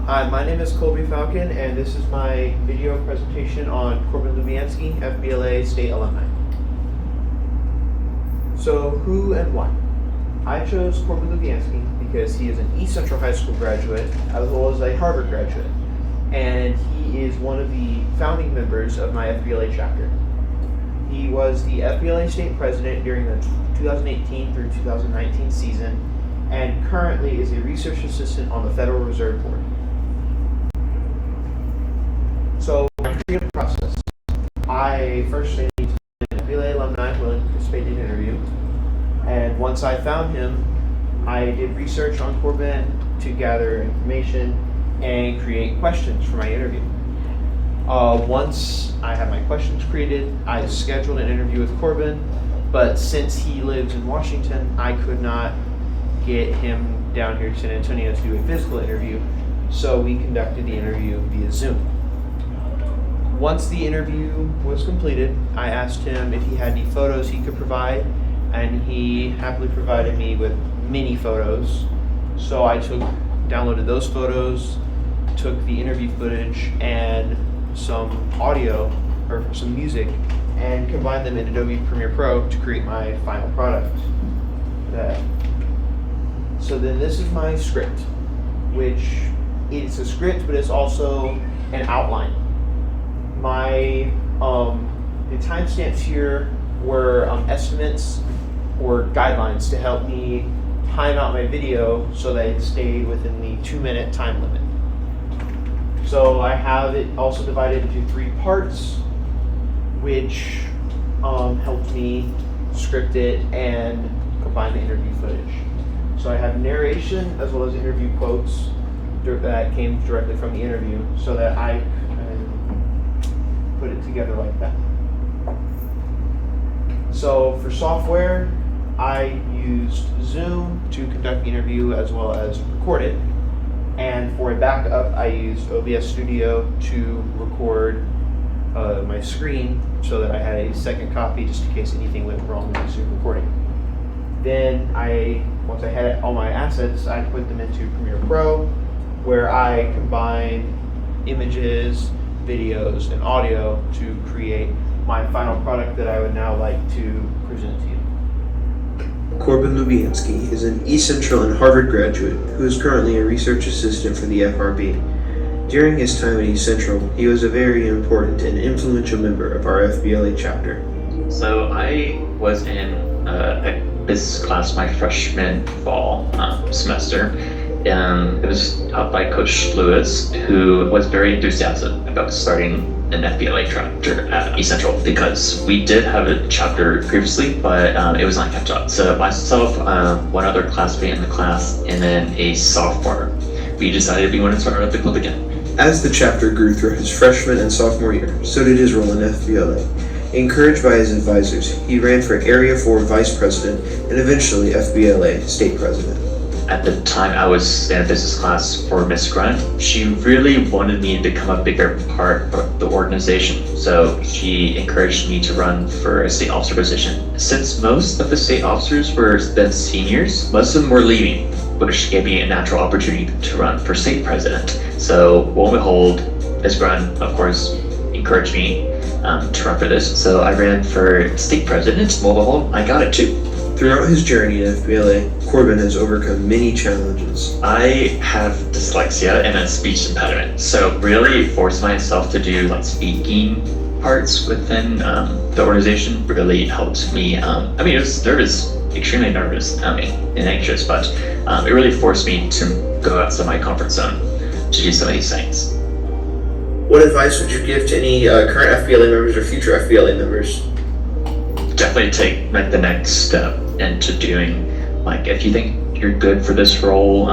Hi, my name is Colbie Falcon, and this is my video presentation on Corbin Lubianski, FBLA State Alumni. So, who and why? I chose Corbin Lubianski because he is an East Central High School graduate, as well as a Harvard graduate, and he is one of the founding members of my FBLA chapter. He was the FBLA State President during the 2018 through 2019 season, and currently is a research assistant on the Federal Reserve Board. So, my creative process. I first need to find an FBLA alumni willing to participate in an interview. And once I found him, I did research on Corbin to gather information and create questions for my interview. Once I had my questions created, I scheduled an interview with Corbin, but since he lives in Washington, I could not get him down here to San Antonio to do a physical interview, so we conducted the interview via Zoom. Once the interview was completed, I asked him if he had any photos he could provide, and he happily provided me with many photos. So I downloaded those photos, took the interview footage and some audio or some music, and combined them in Adobe Premiere Pro to create my final product. So then this is my script, which it's a script, but it's also an outline. The timestamps here were estimates or guidelines to help me time out my video so that it stayed within the 2-minute time limit. So I have it also divided into 3 parts, which helped me script it and combine the interview footage. So I have narration as well as interview quotes that came directly from the interview, so that I put it together like that. So for software, I used Zoom to conduct the interview as well as record it. And for a backup, I used OBS Studio to record my screen so that I had a second copy just in case anything went wrong with the Zoom recording. Then once I had all my assets, I put them into Premiere Pro, where I combined images, videos, and audio to create my final product that I would now like to present to you. Corbin Lubianski is an East Central and Harvard graduate who is currently a research assistant for the FRB. During his time at East Central, he was a very important and influential member of our FBLA chapter. So I was in a business class my freshman fall semester. It was taught by Coach Lewis, who was very enthusiastic about starting an FBLA chapter at East Central because we did have a chapter previously, but it was not kept up. So myself, one other classmate in the class, and then a sophomore, we decided we wanted to start the club again. As the chapter grew through his freshman and sophomore year, so did his role in FBLA. Encouraged by his advisors, he ran for Area 4 Vice President and eventually FBLA State President. At the time I was in a business class for Miss Grunt, she really wanted me to become a bigger part of the organization. So she encouraged me to run for a state officer position. Since most of the state officers were then seniors, most of them were leaving, which gave me a natural opportunity to run for state president. So lo and behold, Miss Grunt, of course, encouraged me to run for this. So I ran for state president. Lo and behold, I got it too. Throughout his journey in FBLA, Corbin has overcome many challenges. I have dyslexia and a speech impediment, so really forced myself to do speaking parts within the organization really helped me. It was nervous, extremely nervous, and anxious, but it really forced me to go outside my comfort zone to do some of these things. What advice would you give to any current FBLA members or future FBLA members? Definitely take the next step into doing, if you think you're good for this role,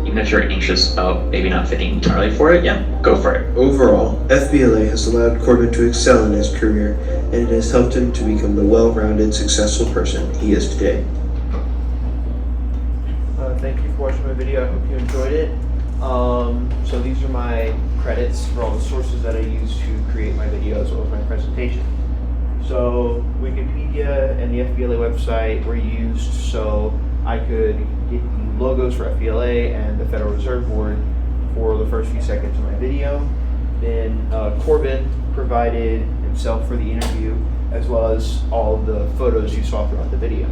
even if you're anxious about maybe not fitting entirely for it, go for it. Overall, FBLA has allowed Corbin to excel in his career, and it has helped him to become the well-rounded, successful person he is today. Thank you for watching my video. I hope you enjoyed it. So these are my credits for all the sources that I used to create my video as well as my presentation. So Wikipedia and the FBLA website were used so I could get the logos for FBLA and the Federal Reserve Board for the first few seconds of my video. Then Corbin provided himself for the interview, as well as all of the photos you saw throughout the video.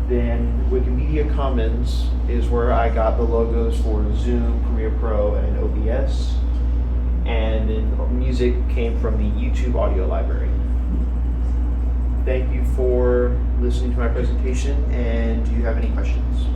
Then Wikimedia Commons is where I got the logos for Zoom, Premiere Pro, and OBS. And then music came from the YouTube audio library. Thank you for listening to my presentation, and do you have any questions?